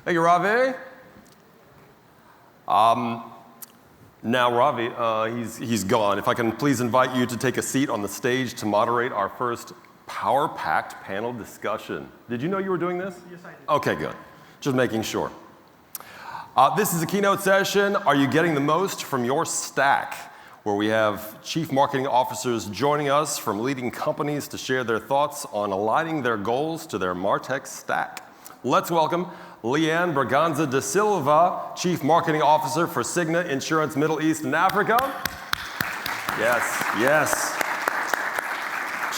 Thank you, Ravi. Now, Ravi, he's gone. If I can please invite you to take a seat on the stage to moderate our first power-packed panel discussion. Did you know you were doing this? Yes, I did. Okay, good. Just making sure. This is a keynote session, Are You Getting the Most from Your Stack?, where we have chief marketing officers joining us from leading companies to share their thoughts on aligning their goals to their MarTech stack. Let's welcome Lianne Braganza de Silva, Chief Marketing Officer for Cigna Insurance Middle East and Africa. Yes.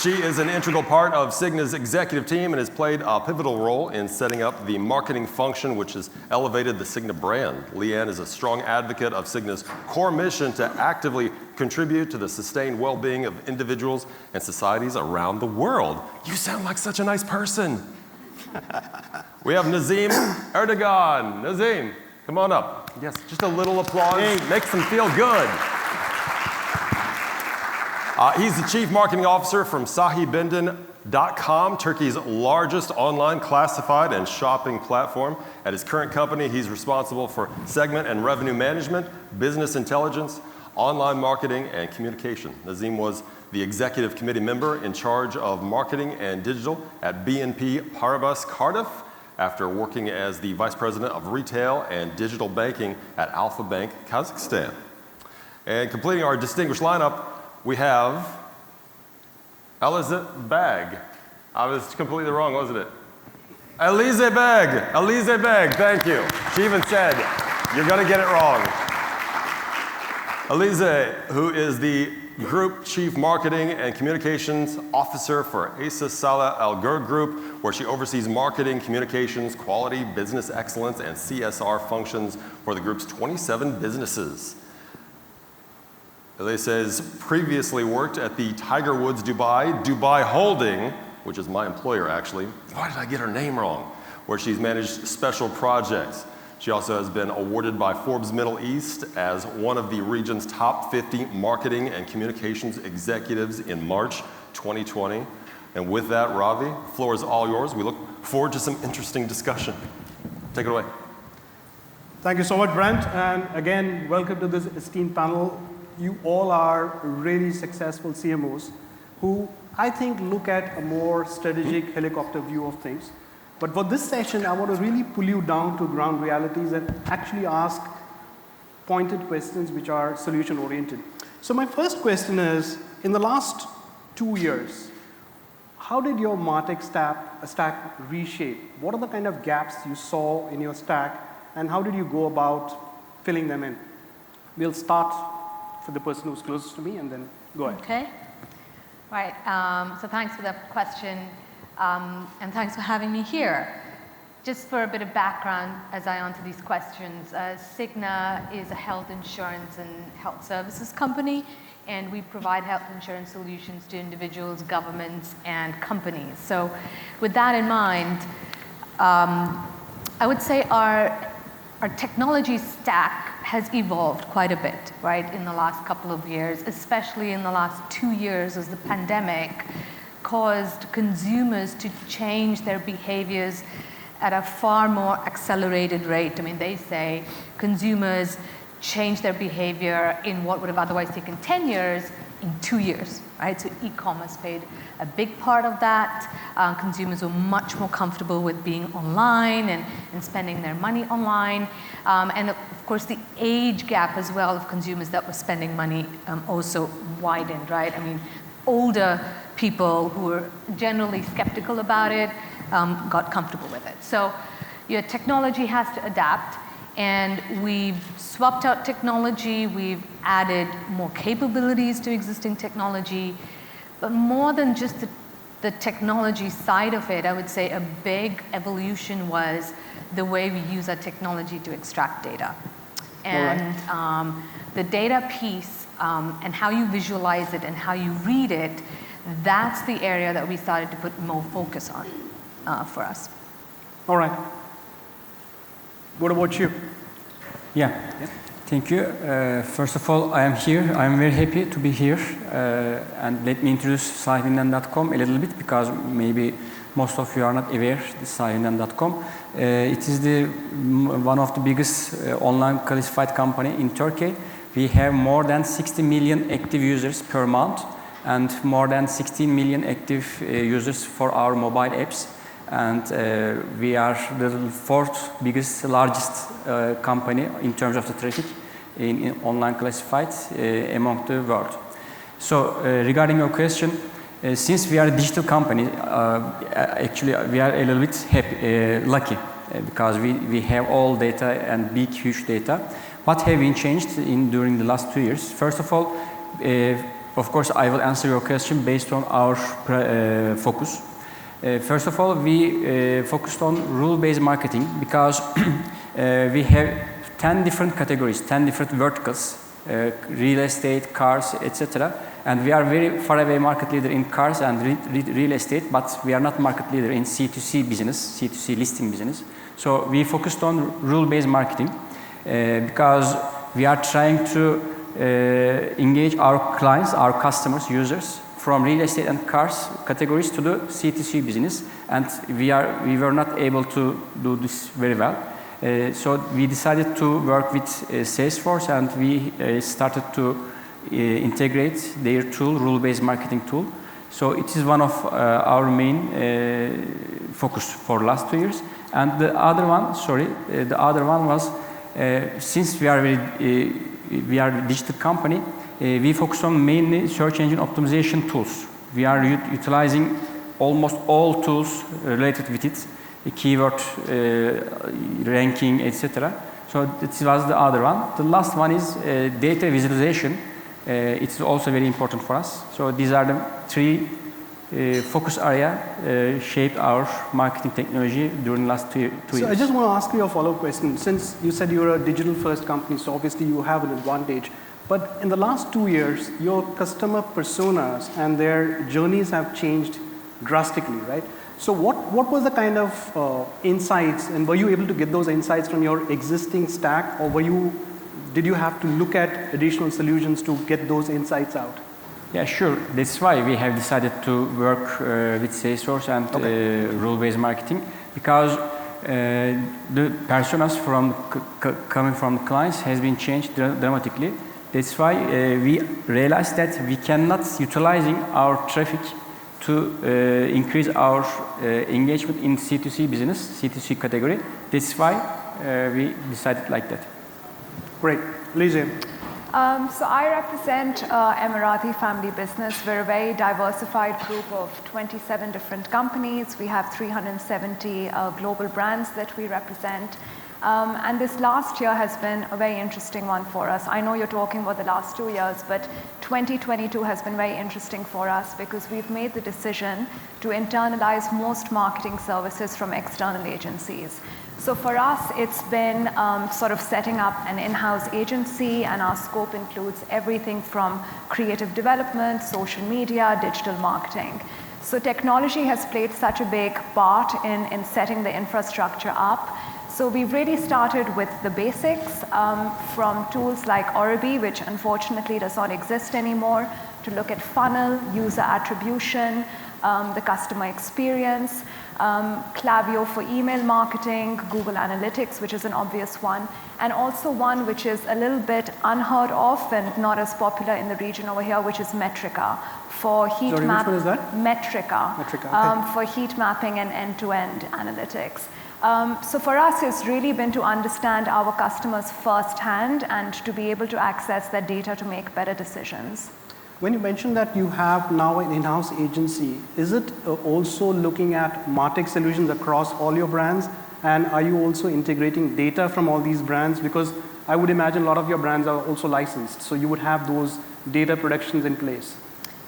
She is an integral part of Cigna's executive team and has played a pivotal role in setting up the marketing function, which has elevated the Cigna brand. Leanne is a strong advocate of Cigna's core mission to actively contribute to the sustained well-being of individuals and societies around the world. You sound like such a nice person. We have Nazim Erdoğan. Nazim, come on up. Yes, just a little applause. Hey. Makes them feel good. He's the Chief Marketing Officer from Sahibindin.com, Turkey's largest online classified and shopping platform. At his current company, he's responsible for segment and revenue management, business intelligence, online marketing, and communication. Nazim was the executive committee member in charge of marketing and digital at BNP Paribas Cardiff, after working as the vice president of retail and digital banking at Alfa Bank, Kazakhstan. And completing our distinguished lineup, we have Alyza Beg. I was completely wrong, wasn't it? Alyza Beg, thank you. She even said, you're gonna get it wrong. Alyza, who is the Group Chief Marketing and Communications Officer for Easa Saleh Gurg Group, where she oversees marketing, communications, quality, business excellence, and CSR functions for the group's 27 businesses. Alyza has previously worked at the Tiger Woods Dubai Holding, which is my employer actually. Why did I get her name wrong? Where she's managed special projects. She also has been awarded by Forbes Middle East as one of the region's top 50 marketing and communications executives in March 2020. And with that, Ravi, the floor is all yours. We look forward to some interesting discussion. Take it away. Thank you so much, Brent. And again, welcome to this esteemed panel. You all are really successful CMOs who I think look at a more strategic helicopter view of things. But for this session, I want to really pull you down to ground realities and actually ask pointed questions which are solution-oriented. So my first question is, in the last 2 years, how did your MarTech stack reshape? What are the kind of gaps you saw in your stack, and how did you go about filling them in? We'll start for the person who's closest to me, and then go ahead. Okay. Right. So thanks for that question. And thanks for having me here. Just for a bit of background as I answer these questions, Cigna is a health insurance and health services company, and we provide health insurance solutions to individuals, governments, and companies. So with that in mind, I would say our technology stack has evolved quite a bit, right, in the last couple of years, especially in the last 2 years as the pandemic caused consumers to change their behaviors at a far more accelerated rate. I mean, they say consumers change their behavior in what would have otherwise taken 10 years in 2 years, right? So e-commerce played a big part of that. Consumers were much more comfortable with being online and spending their money online. And of course, the age gap as well of consumers that were spending money also widened, right? I mean, older people who were generally skeptical about it got comfortable with it. So your technology has to adapt, and we've swapped out technology, we've added more capabilities to existing technology, but more than just the technology side of it, I would say a big evolution was the way we use our technology to extract data. And the data piece and how you visualize it and how you read it, that's the area that we started to put more focus on for us. All right. What about you? Yeah. Thank you. First of all, I am here. I am very happy to be here. And let me introduce Sahibindin.com a little bit, because maybe most of you are not aware, sahibinden.com. It is one of the biggest online classified company in Turkey. We have more than 60 million active users per month and more than 16 million active users for our mobile apps. And we are the fourth biggest, largest company in terms of the traffic in online classifieds among the world. So regarding your question, since we are a digital company, actually we are a little bit lucky because we have all data and big, huge data. What have been changed during the last 2 years? First of all, of course, I will answer your question based on our focus. First of all, we focused on rule-based marketing because we have 10 different categories, 10 different verticals, real estate, cars, etc. And we are very far away market leader in cars and real estate, but we are not market leader in C2C business, C2C listing business. So we focused on rule-based marketing because we are trying to engage our clients, our customers, users from real estate and cars categories to the C2C business, and we were not able to do this very well. So we decided to work with Salesforce, and we started to integrate their tool, rule-based marketing tool. So it is one of our main focus for last 2 years. And the other one was since we are a digital company, we focus on mainly search engine optimization tools. We are utilizing almost all tools related with it, the keyword ranking, etc. So this was the other one. The last one is data visualization. It's also very important for us. So these are the three focus area shaped our marketing technology during the last 2 years. So I just want to ask you a follow-up question. Since you said you're a digital-first company, so obviously you have an advantage. But in the last 2 years, your customer personas and their journeys have changed drastically, right? So what was the kind of insights, and were you able to get those insights from your existing stack, or did you have to look at additional solutions to get those insights out? Yeah, sure. That's why we have decided to work with Salesforce and rule-based marketing, because the personas coming from the clients has been changed dramatically. That's why we realized that we cannot utilizing our traffic to increase our engagement in C2C business, C2C category. That's why we decided like that. Great. Alyza. So I represent Emirati family business. We're a very diversified group of 27 different companies. We have 370 global brands that we represent. And this last year has been a very interesting one for us. I know you're talking about the last 2 years, but 2022 has been very interesting for us because we've made the decision to internalize most marketing services from external agencies. So for us, it's been sort of setting up an in-house agency, and our scope includes everything from creative development, social media, digital marketing. So technology has played such a big part in setting the infrastructure up. So we've really started with the basics from tools like Orabi, which unfortunately does not exist anymore, to look at funnel, user attribution, the customer experience, Klaviyo for email marketing, Google Analytics, which is an obvious one, and also one which is a little bit unheard of and not as popular in the region over here, which is Metrica for heat mapping. Which one is that? Metrica. Metrica, okay. For heat mapping and end-to-end analytics. So for us, it's really been to understand our customers firsthand and to be able to access that data to make better decisions. When you mentioned that you have now an in-house agency, is it also looking at MarTech solutions across all your brands? And are you also integrating data from all these brands? Because I would imagine a lot of your brands are also licensed, so you would have those data protections in place.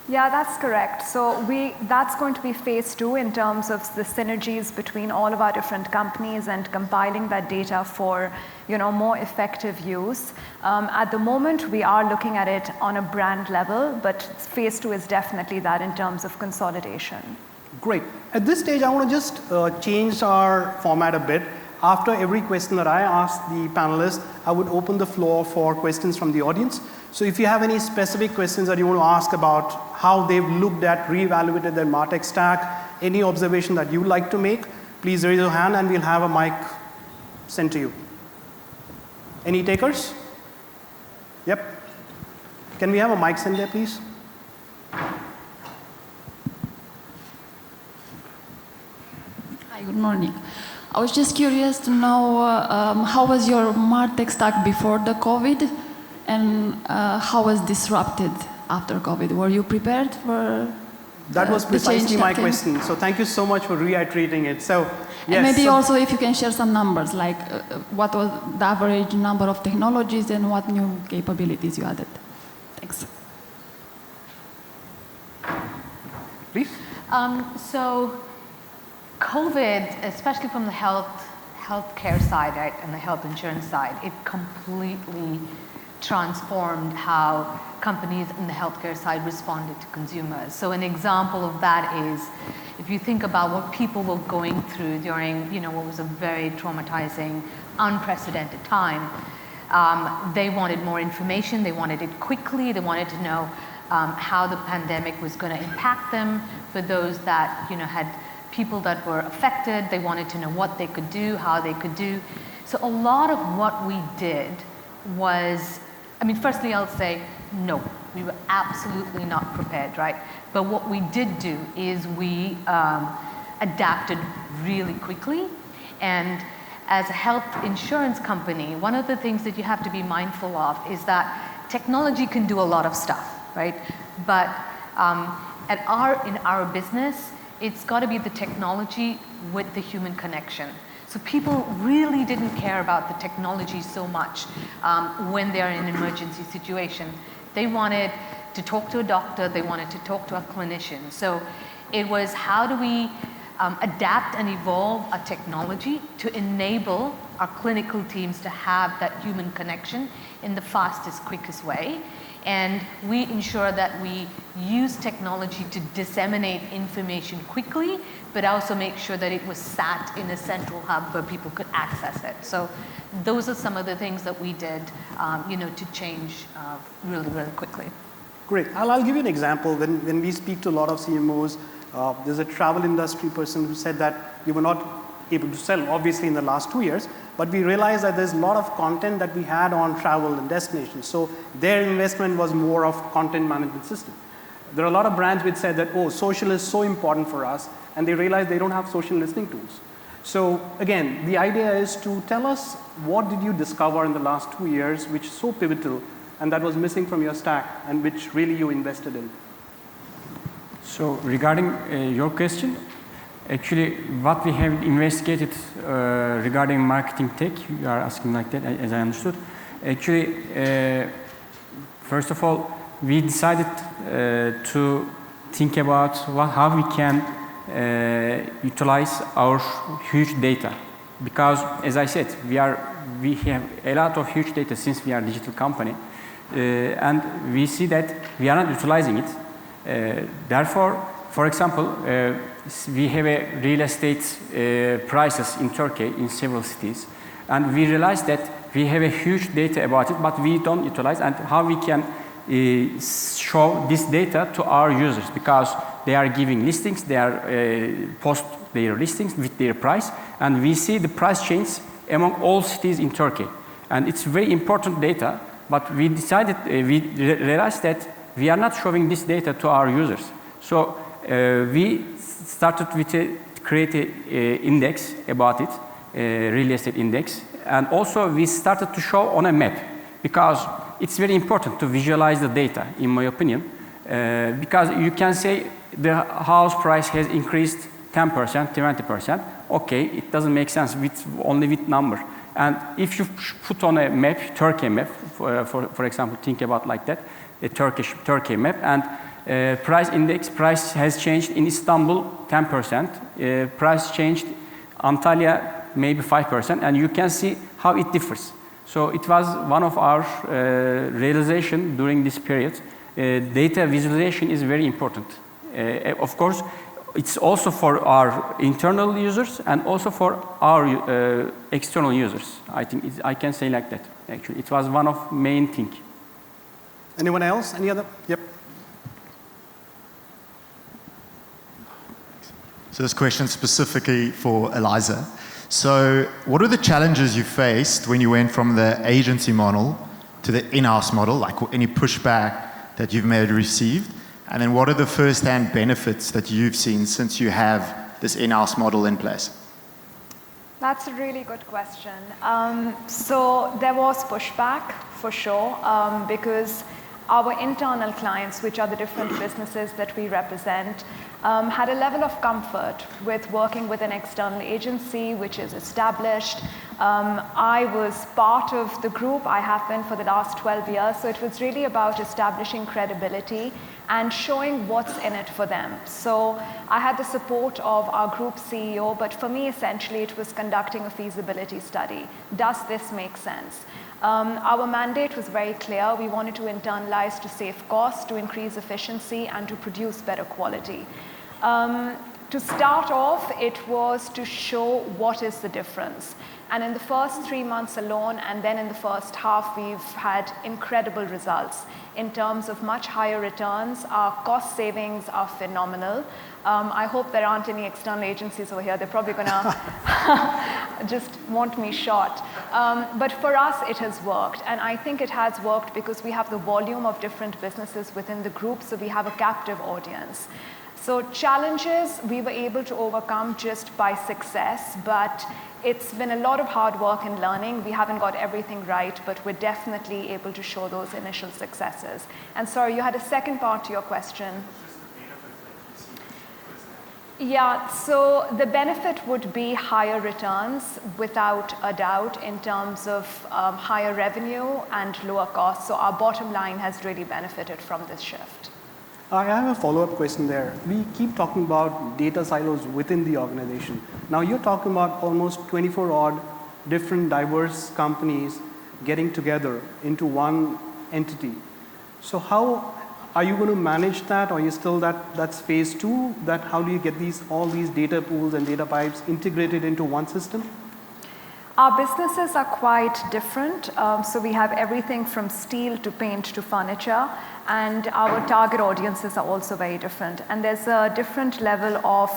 Yeah, that's correct. So that's going to be phase 2 in terms of the synergies between all of our different companies and compiling that data for more effective use. At the moment, we are looking at it on a brand level, but phase 2 is definitely that in terms of consolidation. Great. At this stage, I want to just change our format a bit. After every question that I ask the panelists, I would open the floor for questions from the audience. So if you have any specific questions that you want to ask about how they've looked at, reevaluated their MarTech stack, any observation that you'd like to make, please raise your hand and we'll have a mic sent to you. Any takers? Yep. Can we have a mic sent there, please? Hi, good morning. I was just curious to know how was your MarTech stack before the COVID, and how was disrupted after COVID? Were you prepared for That was the change precisely my that came? question. So thank you so much for reiterating it. So, yes. And maybe so also if you can share some numbers, like what was the average number of technologies and what new capabilities you added. Thanks. please. So COVID, especially from the healthcare side, right, and the health insurance side, it completely transformed how companies in the healthcare side responded to consumers. So an example of that is, if you think about what people were going through during, what was a very traumatizing, unprecedented time, they wanted more information, they wanted it quickly, they wanted to know how the pandemic was going to impact them. For those that, had people that were affected, they wanted to know what they could do, how they could do. So a lot of what we did was, firstly I'll say, no, we were absolutely not prepared, right? But what we did do is we adapted really quickly. And as a health insurance company, one of the things that you have to be mindful of is that technology can do a lot of stuff, right? But in our business, it's got to be the technology with the human connection. So people really didn't care about the technology so much when they're in an emergency situation. They wanted to talk to a doctor, they wanted to talk to a clinician. So it was, how do we adapt and evolve a technology to enable our clinical teams to have that human connection in the fastest, quickest way. And we ensure that we use technology to disseminate information quickly, but also make sure that it was sat in a central hub where people could access it. So those are some of the things that we did, to change really, really quickly. Great. I'll give you an example. When we speak to a lot of CMOs, there's a travel industry person who said that we were not able to sell, obviously, in the last 2 years, but we realized that there's a lot of content that we had on travel and destinations. So their investment was more of content management system. There are a lot of brands which said that, oh, social is so important for us, and they realized they don't have social listening tools. So again, the idea is to tell us, what did you discover in the last 2 years which is so pivotal and that was missing from your stack and which really you invested in? So regarding your question, actually what we have investigated regarding marketing tech, you are asking like that, as I understood. Actually, first of all, we decided to think about how we can utilize our huge data, because as I said, we have a lot of huge data since we are a digital company, and we see that we are not utilizing it. Therefore, for example, we have a real estate prices in Turkey in several cities, and we realized that we have a huge data about it, but we don't utilize, and how we can show this data to our users, because they are giving listings, they are post their listings with their price, and we see the price change among all cities in Turkey, and it's very important data. But we decided, we realized that we are not showing this data to our users. So we started with create an index about it, real estate index, and also we started to show on a map, because it's very important to visualize the data, in my opinion, because you can say the house price has increased 10%, 20%. Okay, it doesn't make sense only with number. And if you put on a map, Turkey map, for example, think about like that, a Turkey map, and price has changed in Istanbul 10%, price changed Antalya maybe 5%, and you can see how it differs. So it was one of our realization during this period. Data visualization is very important. Of course, it's also for our internal users and also for our external users. I think I can say like that, actually. It was one of main things. Anyone else? Any other? Yep. So this question is specifically for Alyza. So what are the challenges you faced when you went from the agency model to the in-house model, like any pushback that you've maybe received? And then what are the first-hand benefits that you've seen since you have this in-house model in place? That's a really good question. So there was pushback for sure, because our internal clients, which are the different businesses that we represent, had a level of comfort with working with an external agency which is established. I was part of the group. I have been for the last 12 years. So it was really about establishing credibility and showing what's in it for them. So I had the support of our group CEO, but for me, essentially, it was conducting a feasibility study. Does this make sense? Our mandate was very clear. We wanted to internalize to save costs, to increase efficiency, and to produce better quality. To start off, it was to show what is the difference. And in the first 3 months alone, and then in the first half, we've had incredible results in terms of much higher returns. Our cost savings are phenomenal. I hope there aren't any external agencies over here. They're probably going to just want me shot. But for us, it has worked. And I think it has worked because we have the volume of different businesses within the group, so we have a captive audience. So challenges we were able to overcome just by success, but it's been a lot of hard work and learning. We haven't got everything right, but we're definitely able to show those initial successes. And sorry, you had a second part to your question. Yeah, so the benefit would be higher returns without a doubt in terms of higher revenue and lower costs. So our bottom line has really benefited from this shift. I have a follow-up question there. We keep talking about data silos within the organization. Now you're talking about almost 24 odd different diverse companies getting together into one entity. So how are you going to manage that? Or are you still that's phase 2? That how do you get all these data pools and data pipes integrated into one system? Our businesses are quite different. So we have everything from steel to paint to furniture. And our target audiences are also very different. And there's a different level of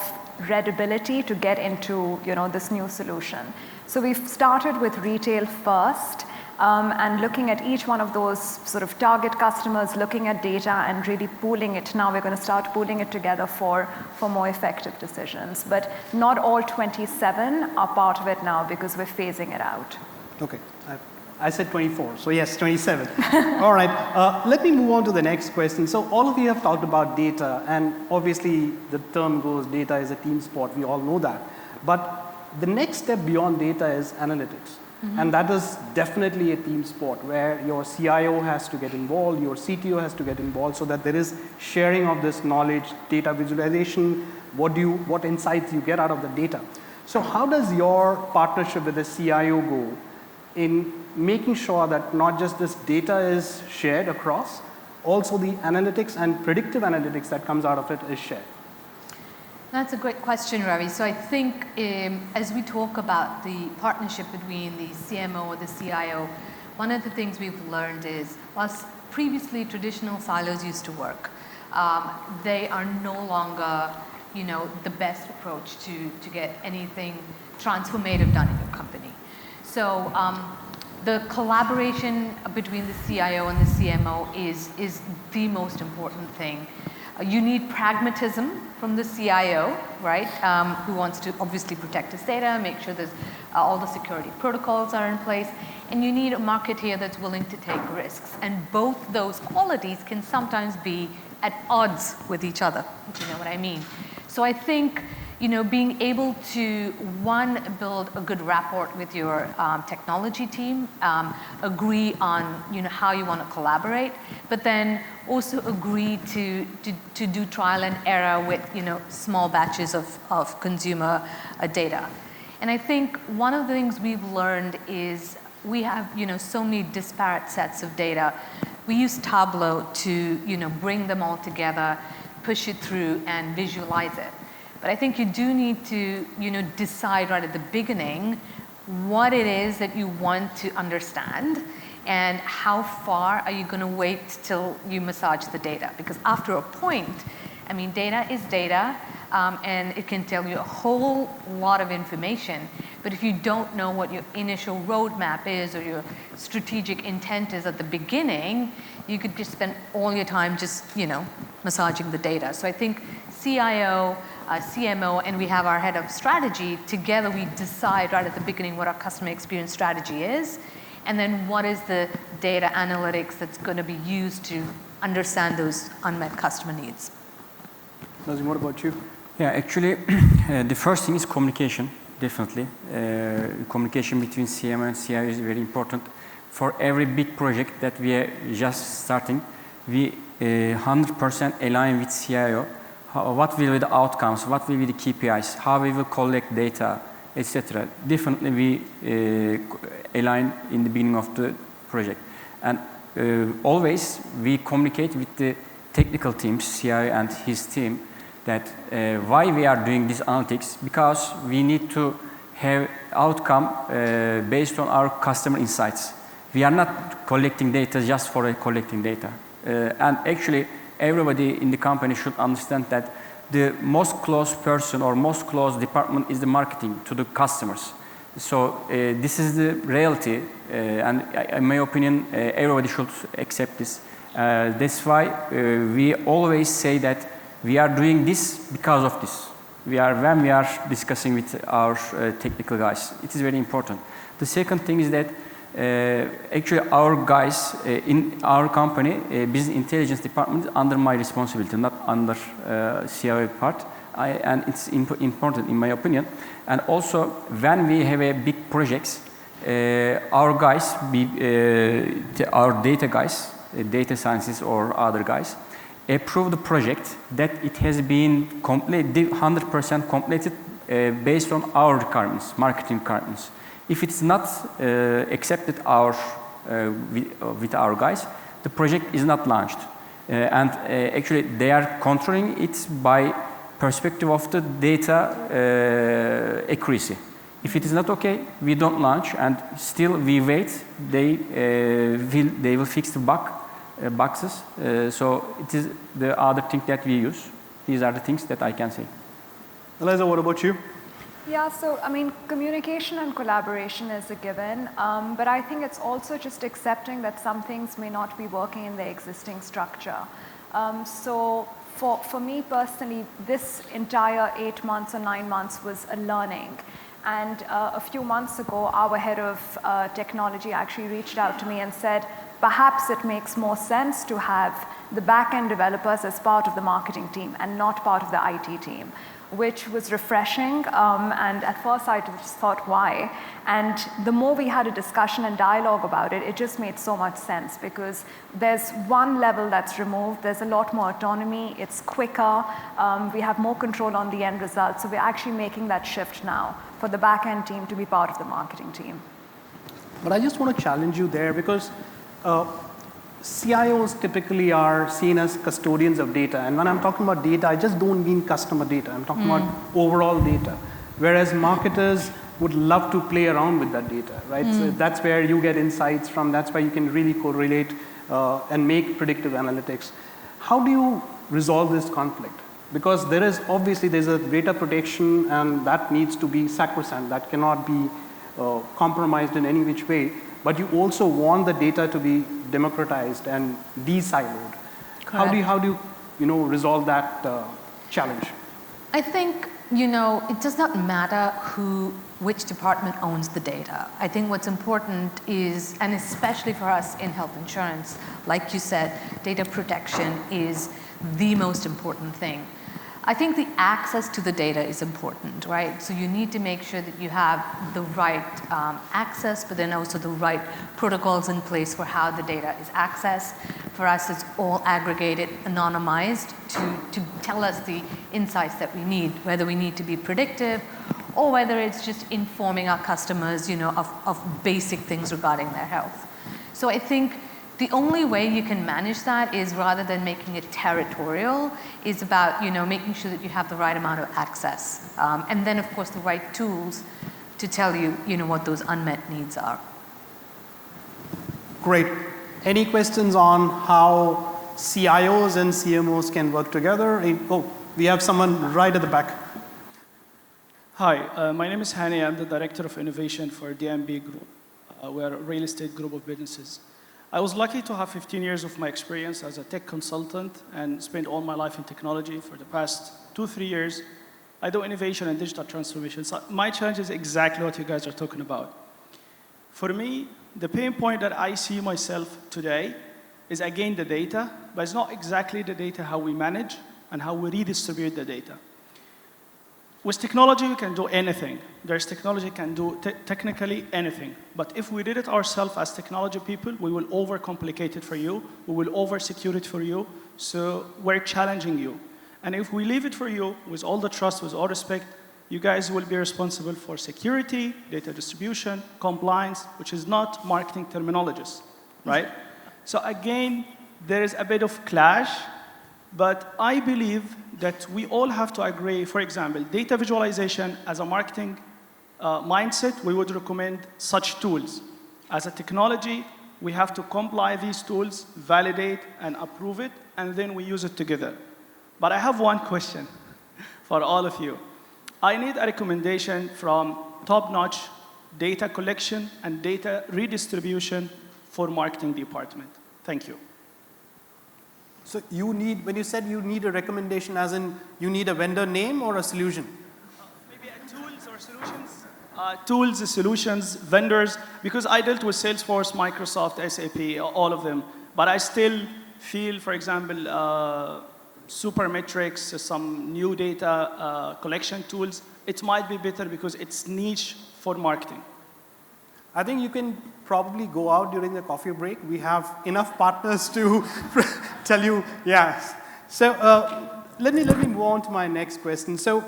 readability to get into this new solution. So we've started with retail first, and looking at each one of those sort of target customers, looking at data and really pooling it. Now we're going to start pooling it together for more effective decisions. But not all 27 are part of it now because we're phasing it out. Okay. I said 24, so yes, 27. All right, let me move on to the next question. So all of you have talked about data, and obviously the term goes, data is a team sport. We all know that. But the next step beyond data is analytics. Mm-hmm. And that is definitely a team sport where your CIO has to get involved, your CTO has to get involved so that there is sharing of this knowledge, data visualization, what insights you get out of the data. So how does your partnership with the CIO go in making sure that not just this data is shared across, also the analytics and predictive analytics that comes out of it is shared? That's a great question, Ravi. So I think as we talk about the partnership between the CMO or the CIO, one of the things we've learned is, whilst previously traditional silos used to work, they are no longer the best approach to get anything transformative done in your company. So the collaboration between the CIO and the CMO is the most important thing. You need pragmatism from the CIO, right, who wants to obviously protect his data, make sure that all the security protocols are in place, and you need a marketeer that's willing to take risks. And both those qualities can sometimes be at odds with each other, if you know what I mean. So I think being able to, one, build a good rapport with your technology team, agree on how you want to collaborate, but then also agree to do trial and error with small batches of consumer data. And I think one of the things we've learned is we have so many disparate sets of data. We use Tableau to bring them all together, push it through, and visualize it. But I think you do need to, decide right at the beginning what it is that you want to understand and how far are you going to wait till you massage the data. Because after a point, data is data. and it can tell you a whole lot of information. But if you don't know what your initial roadmap is or your strategic intent is at the beginning, you could just spend all your time just, massaging the data. So I think CIO, CMO, and we have our head of strategy, together we decide right at the beginning what our customer experience strategy is, and then what is the data analytics that's going to be used to understand those unmet customer needs. Nazim, what about you? Yeah, actually, the first thing is communication, definitely. Communication between CMO and CIO is very important. For every big project that we are just starting, we 100% align with CIO. What will be the outcomes, what will be the KPIs, how we will collect data, etc. Definitely we align in the beginning of the project. And always we communicate with the technical teams, CIO and his team, that why we are doing this analytics, because we need to have outcome based on our customer insights. We are not collecting data just for collecting data. And actually, everybody in the company should understand that the most close person or most close department is the marketing to the customers. So this is the reality, and in my opinion, everybody should accept this. That's why we always say that we are doing this because of this. When we are discussing with our technical guys, it is very important. The second thing is that actually our guys in our company, business intelligence department, is under my responsibility, not under CIO part. And it's important in my opinion. And also when we have a big projects, our guys, our data guys, data scientists or other guys, approve the project that it has been 100% completed based on our requirements, marketing requirements. If it's not accepted with our guys, the project is not launched. And actually they are controlling it by perspective of the data accuracy. If it is not okay, we don't launch, and still we wait. They will fix the boxes. So it is the other thing that we use. These are the things that I can say. Alyza, what about you? Yeah, so I mean, communication and collaboration is a given, but I think it's also just accepting that some things may not be working in the existing structure. So for me personally, this entire 8 months or 9 months was a learning. And a few months ago, our head of technology actually reached out to me and said, perhaps it makes more sense to have the back-end developers as part of the marketing team and not part of the IT team, which was refreshing. And at first I just thought, why? And the more we had a discussion and dialogue about it, it just made so much sense, because there's one level that's removed, there's a lot more autonomy, it's quicker, we have more control on the end result. So we're actually making that shift now for the back-end team to be part of the marketing team. But I just want to challenge you there, because CIOs typically are seen as custodians of data. And when I'm talking about data, I just don't mean customer data. I'm talking about overall data. Whereas marketers would love to play around with that data, right? So that's where you get insights from. That's where you can really correlate and make predictive analytics. How do you resolve this conflict? Because there's a data protection, and that needs to be sacrosanct. That cannot be compromised in any which way. But you also want the data to be democratized and de-siloed. Correct. How do you resolve that challenge? I think, it does not matter which department owns the data. I think what's important is, and especially for us in health insurance, like you said, data protection is the most important thing. I think the access to the data is important, right? So you need to make sure that you have the right access, but then also the right protocols in place for how the data is accessed. For us, it's all aggregated, anonymized to tell us the insights that we need, whether we need to be predictive or whether it's just informing our customers, of basic things regarding their health. So I think the only way you can manage that is, rather than making it territorial, is about making sure that you have the right amount of access, and then of course the right tools to tell you what those unmet needs are. Great. Any questions on how CIOs and CMOs can work together? We have someone right at the back. Hi, my name is Hani. I'm the Director of Innovation for DMB Group. We're a real estate group of businesses. I was lucky to have 15 years of my experience as a tech consultant and spent all my life in technology. For the past 2-3 years, I do innovation and digital transformation. So my challenge is exactly what you guys are talking about. For me, the pain point that I see myself today is again the data, but it's not exactly the data how we manage and how we redistribute the data. With technology, we can do anything. There's technology can do technically anything. But if we did it ourselves as technology people, we will overcomplicate it for you. We will over-secure it for you. So we're challenging you. And if we leave it for you, with all the trust, with all respect, you guys will be responsible for security, data distribution, compliance, which is not marketing terminologies, right? So again, there is a bit of clash. But I believe that we all have to agree, for example, data visualization as a marketing mindset, we would recommend such tools. As a technology, we have to comply these tools, validate and approve it, and then we use it together. But I have one question for all of you. I need a recommendation from top-notch data collection and data redistribution for marketing department. Thank you. So you need, when you said you need a recommendation, as in you need a vendor name or a solution? Maybe tools or solutions. Tools, solutions, vendors, because I dealt with Salesforce, Microsoft, SAP, all of them. But I still feel, for example, Supermetrics, some new data collection tools, it might be better because it's niche for marketing. I think you can probably go out during the coffee break. We have enough partners to tell you, yes. So let me move on to my next question. So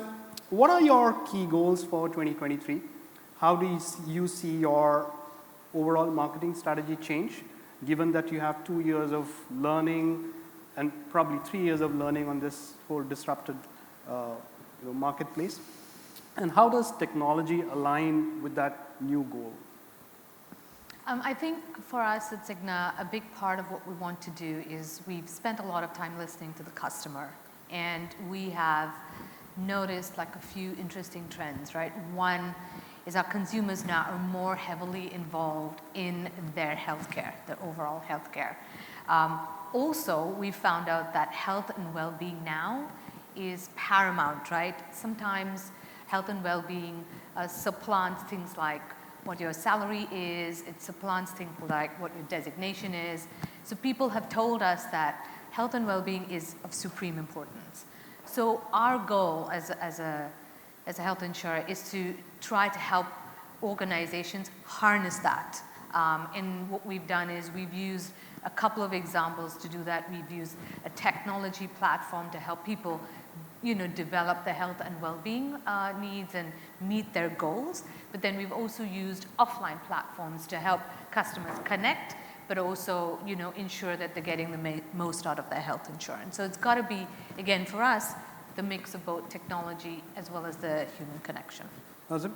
what are your key goals for 2023? How do you see your overall marketing strategy change, given that you have 2 years of learning and probably 3 years of learning on this whole disrupted marketplace? And how does technology align with that new goal? I think for us at Cigna, a big part of what we want to do is we've spent a lot of time listening to the customer, and we have noticed like a few interesting trends, right? One is our consumers now are more heavily involved in their healthcare, their overall healthcare. Also, we found out that health and well-being now is paramount, right? Sometimes health and well-being supplants things like what your salary is, it supplants things like what your designation is. So people have told us that health and well-being is of supreme importance. So our goal as a health insurer is to try to help organizations harness that. And what we've done is we've used a couple of examples to do that. We've used a technology platform to help people develop their health and well-being needs and meet their goals. But then we've also used offline platforms to help customers connect, but also, ensure that they're getting the most out of their health insurance. So it's got to be, again, for us, the mix of both technology as well as the human connection. Nazim?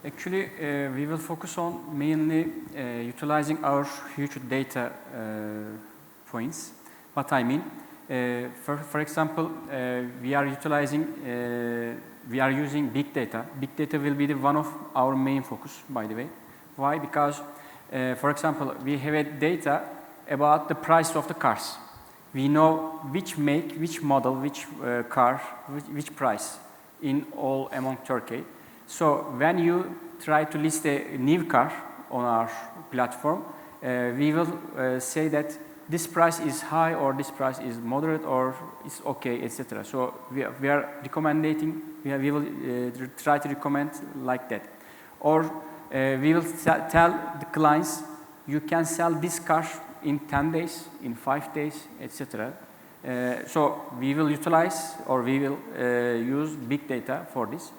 Actually, we will focus on mainly utilizing our huge data points. What I mean, for example, we are using big data. Big data will be one of our main focus, by the way. Why? Because, for example, we have data about the price of the cars. We know which make, which model, which car, which price in all among Turkey. So when you try to list a new car on our platform, we will say that this price is high or this price is moderate or is okay, etc. So we are recommending, we will try to recommend like that. Or we will tell the clients, you can sell this car in 10 days, in 5 days, etc. So we will utilize or we will use big data for this.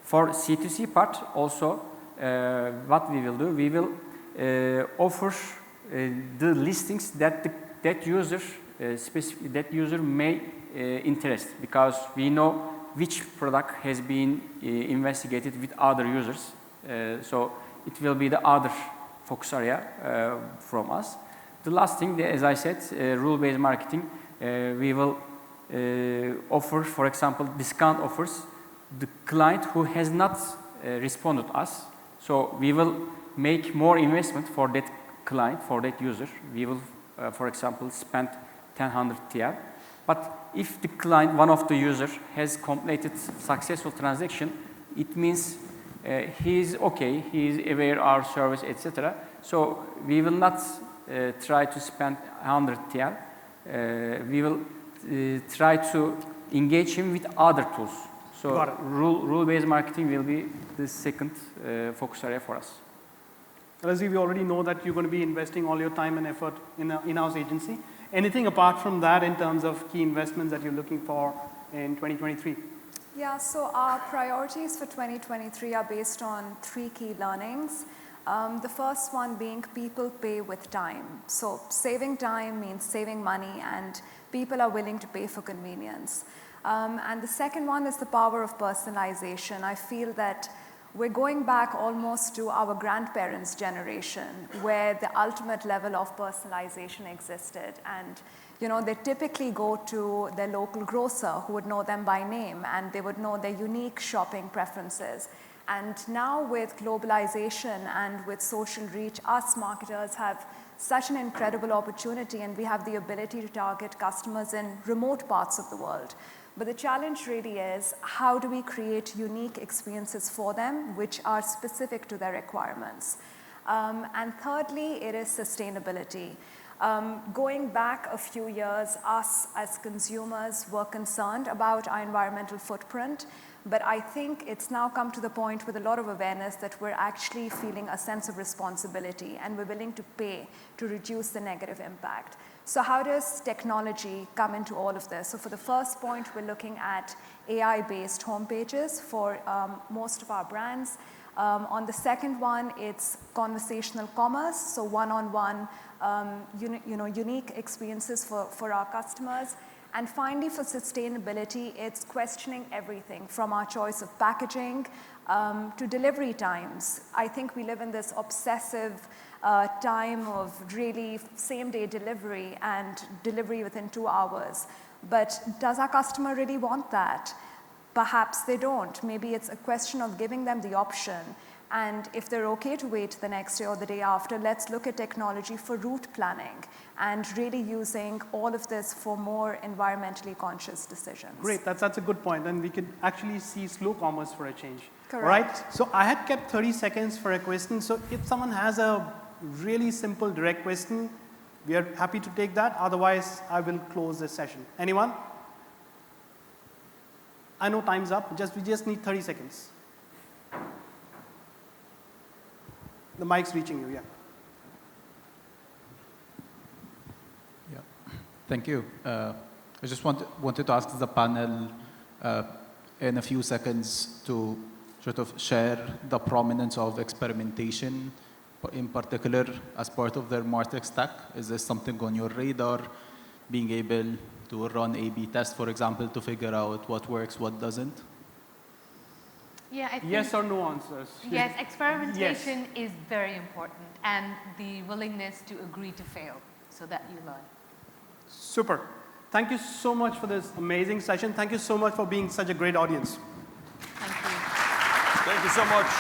For C2C part also, what we will do, we will offer the listings that that user may interest, because we know which product has been investigated with other users. So it will be the other focus area from us. The last thing, as I said, rule-based marketing, we will offer, for example, discount offers, the client who has not responded us. So we will make more investment for that client, for that user. We will, for example, spend 1,000 TL. But if the client, one of the user, has completed successful transaction, it means he is okay, he is aware our service, etc. So we will not try to spend 100 TL. We will try to engage him with other tools. So rule-based marketing will be the second focus area for us. Alyza, we already know that you're going to be investing all your time and effort in an in-house agency. Anything apart from that in terms of key investments that you're looking for in 2023? Yeah, so our priorities for 2023 are based on 3 key learnings. The first one being people pay with time. So saving time means saving money, and people are willing to pay for convenience. And the second one is the power of personalization. I feel that we're going back almost to our grandparents' generation, where the ultimate level of personalization existed. And they typically go to their local grocer who would know them by name, and they would know their unique shopping preferences. And now with globalization and with social reach, us marketers have such an incredible opportunity, and we have the ability to target customers in remote parts of the world. But the challenge really is, how do we create unique experiences for them which are specific to their requirements? And thirdly, it is sustainability. Going back a few years, us as consumers were concerned about our environmental footprint, but I think it's now come to the point with a lot of awareness that we're actually feeling a sense of responsibility, and we're willing to pay to reduce the negative impact. So how does technology come into all of this? So for the first point, we're looking at AI-based homepages for most of our brands. On the second one, it's conversational commerce, so one-on-one, unique experiences for our customers. And finally, for sustainability, it's questioning everything from our choice of packaging to delivery times. I think we live in this obsessive time of really same-day delivery and delivery within 2 hours. But does our customer really want that? Perhaps they don't. Maybe it's a question of giving them the option. And if they're okay to wait the next day or the day after, let's look at technology for route planning and really using all of this for more environmentally conscious decisions. Great, that's a good point. And we could actually see slow commerce for a change. Correct. Right? So I had kept 30 seconds for a question. So if someone has a really simple, direct question, we are happy to take that. Otherwise, I will close this session. Anyone? I know time's up. We just need 30 seconds. The mic's reaching you, yeah. Yeah, thank you. I just wanted to ask the panel in a few seconds to sort of share the prominence of experimentation, in particular as part of their MarTech stack. Is this something on your radar, being able to run A/B tests, for example, to figure out what works, what doesn't? Yeah, I think yes or no answers. Yes, experimentation is very important, and the willingness to agree to fail so that you learn. Super. Thank you so much for this amazing session. Thank you so much for being such a great audience. Thank you. Thank you so much.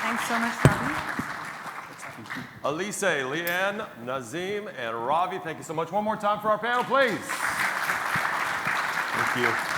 Thanks so much, Ravi. Alyza, Leanne, Nazim, and Ravi, thank you so much. One more time for our panel, please. Thank you.